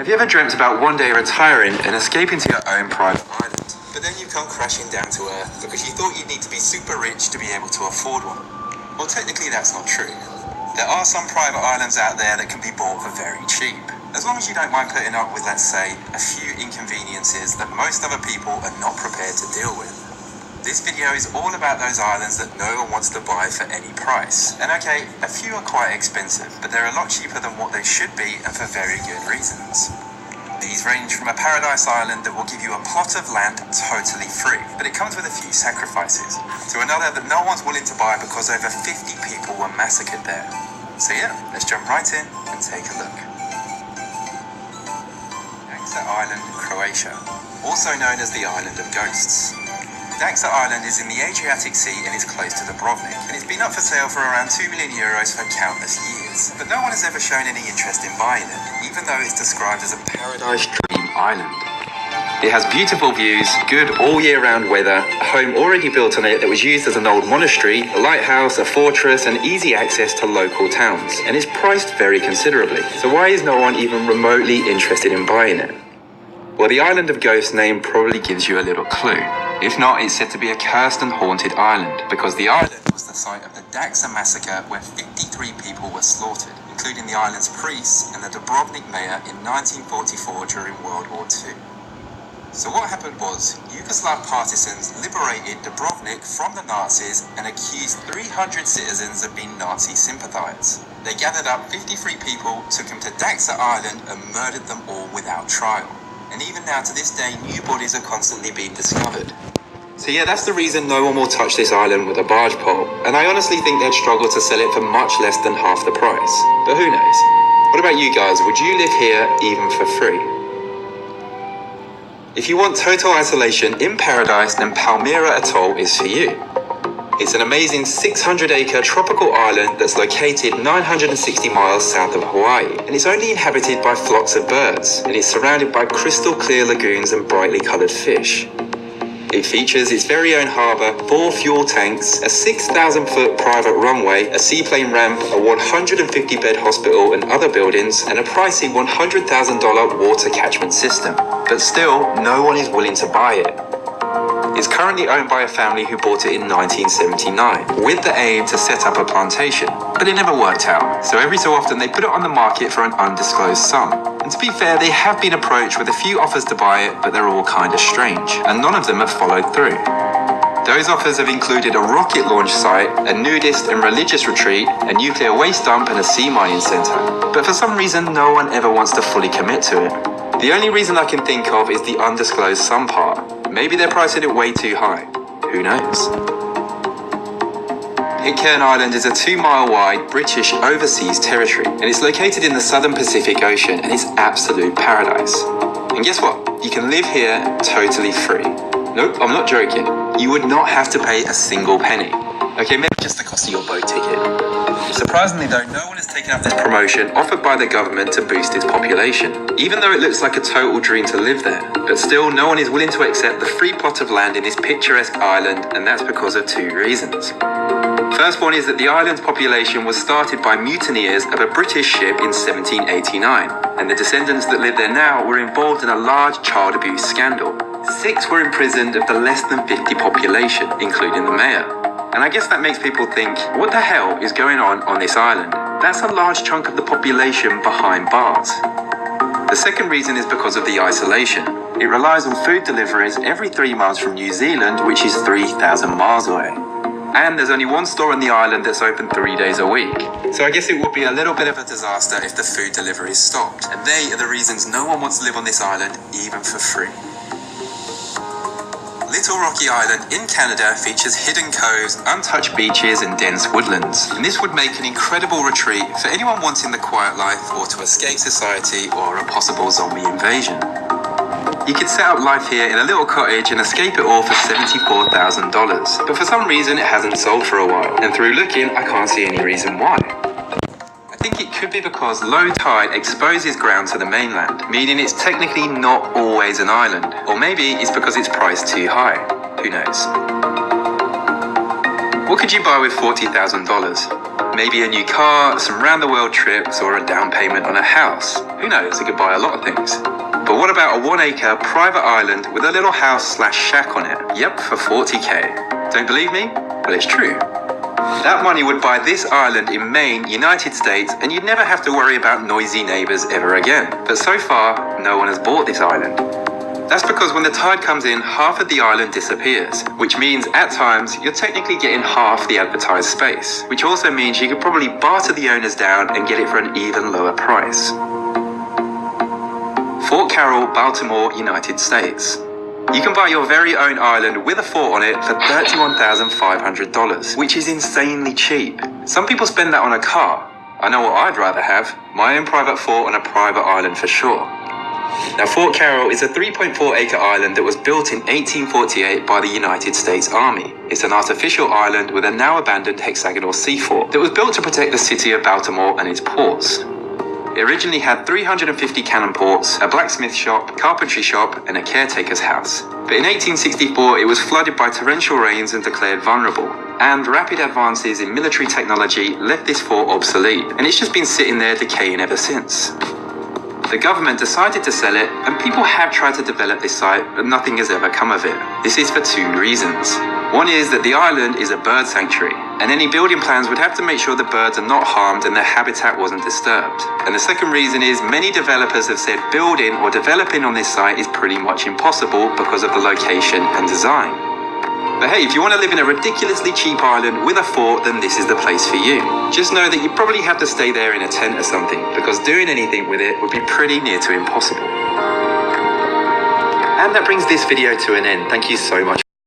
Have you ever dreamt about one day retiring and escaping to your own private island? But then you come crashing down to Earth because you thought you'd need to be super rich to be able to afford one. Well, technically that's not true. There are some private islands out there that can be bought for very cheap, as long as you don't mind putting up with, let's say, a few inconveniences that most other people are not prepared to deal with. This video is all about those islands that no one wants to buy for any price. And okay, a few are quite expensive, but they're a lot cheaper than what they should be, and for very good reasons. These range from a paradise island that will give you a plot of land totally free, but it comes with a few sacrifices, to another that no one's willing to buy because over 50 people were massacred there. So yeah, let's jump right in and take a look. Daxa Island, Croatia, also known as the Island of Ghosts. Daxa Island is in the Adriatic Sea and is close to Dubrovnik, and it's been up for sale for around €2 million for countless years. But no one has ever shown any interest in buying it, even though it's described as a paradise dream island. It has beautiful views, good all-year-round weather, a home already built on it that was used as an old monastery, a lighthouse, a fortress, and easy access to local towns, and is priced very considerably. So why is no one even remotely interested in buying it? Well, the Island of Ghosts name probably gives you a little clue. If not, it's said to be a cursed and haunted island, because the island was the site of the Daxa massacre where 53 people were slaughtered, including the island's priests and the Dubrovnik mayor in 1944 during World War II. So what happened was, Yugoslav partisans liberated Dubrovnik from the Nazis and accused 300 citizens of being Nazi sympathizers. They gathered up 53 people, took them to Daxa Island and murdered them all without trial. And even now to this day, new bodies are constantly being discovered. So yeah, that's the reason no one will touch this island with a barge pole. And I honestly think they'd struggle to sell it for much less than half the price. But who knows? What about you guys? Would you live here even for free? If you want total isolation in paradise, then Palmyra Atoll is for you. It's an amazing 600-acre tropical island that's located 960 miles south of Hawaii, and it's only inhabited by flocks of birds, and it's surrounded by crystal clear lagoons and brightly coloured fish. It features its very own harbour, 4 fuel tanks, a 6,000-foot private runway, a seaplane ramp, a 150-bed hospital and other buildings, and a pricey $100,000 water catchment system. But still, no one is willing to buy it. It's currently owned by a family who bought it in 1979, with the aim to set up a plantation, but it never worked out. So every so often they put it on the market for an undisclosed sum. And to be fair, they have been approached with a few offers to buy it, but they're all kind of strange, and none of them have followed through. Those offers have included a rocket launch site, a nudist and religious retreat, a nuclear waste dump and a sea mining centre. But for some reason, no one ever wants to fully commit to it. The only reason I can think of is the undisclosed sum part. Maybe they're pricing it way too high. Who knows? Pitcairn Island is a 2-mile wide British overseas territory, and it's located in the southern Pacific Ocean, and it's absolute paradise. And guess what? You can live here totally free. Nope, I'm not joking. You would not have to pay a single penny. Okay, maybe just the cost of your boat ticket. Surprisingly though, no one has taken up this promotion offered by the government to boost its population, even though it looks like a total dream to live there. But still, no one is willing to accept the free plot of land in this picturesque island, and that's because of 2 reasons. First one is that the island's population was started by mutineers of a British ship in 1789, and the descendants that live there now were involved in a large child abuse scandal. 6 were imprisoned of the less than 50 population, including the mayor. And I guess that makes people think, what the hell is going on this island? That's a large chunk of the population behind bars. The second reason is because of the isolation. It relies on food deliveries every 3 miles from New Zealand, which is 3,000 miles away. And there's only one store on the island that's open 3 days a week. So I guess it would be a little bit of a disaster if the food delivery is stopped. And they are the reasons no one wants to live on this island, even for free. Little Rocky Island in Canada features hidden coves, untouched beaches and dense woodlands. And this would make an incredible retreat for anyone wanting the quiet life or to escape society or a possible zombie invasion. You could set up life here in a little cottage and escape it all for $74,000. But for some reason it hasn't sold for a while. And through looking, I can't see any reason why. I think it could be because low tide exposes ground to the mainland, meaning it's technically not always an island. Or maybe it's because it's priced too high. Who knows? What could you buy with $40,000? Maybe a new car, some round-the-world trips, or a down payment on a house. Who knows, it could buy a lot of things. But what about a 1-acre private island with a little house/shack on it? Yep, for 40k. Don't believe me? Well, it's true. That money would buy this island in Maine, United States, and you'd never have to worry about noisy neighbors ever again. But so far, no one has bought this island. That's because when the tide comes in, half of the island disappears, which means at times you're technically getting half the advertised space, which also means you could probably barter the owners down and get it for an even lower price. Fort Carroll, Baltimore, United States. You can buy your very own island with a fort on it for $31,500, which is insanely cheap. Some people spend that on a car. I know what I'd rather have, my own private fort on a private island for sure. Now, Fort Carroll is a 3.4-acre island that was built in 1848 by the United States Army. It's an artificial island with a now abandoned hexagonal sea fort that was built to protect the city of Baltimore and its ports. It originally had 350 cannon ports, a blacksmith shop, carpentry shop, and a caretaker's house. But in 1864, it was flooded by torrential rains and declared vulnerable. And rapid advances in military technology left this fort obsolete, and it's just been sitting there decaying ever since. The government decided to sell it, and people have tried to develop this site, but nothing has ever come of it. This is for two reasons. One is that the island is a bird sanctuary, and any building plans would have to make sure the birds are not harmed and their habitat wasn't disturbed. And the second reason is many developers have said building or developing on this site is pretty much impossible because of the location and design. But hey, if you want to live in a ridiculously cheap island with a fort, then this is the place for you. Just know that you probably have to stay there in a tent or something, because doing anything with it would be pretty near to impossible. And that brings this video to an end. Thank you so much.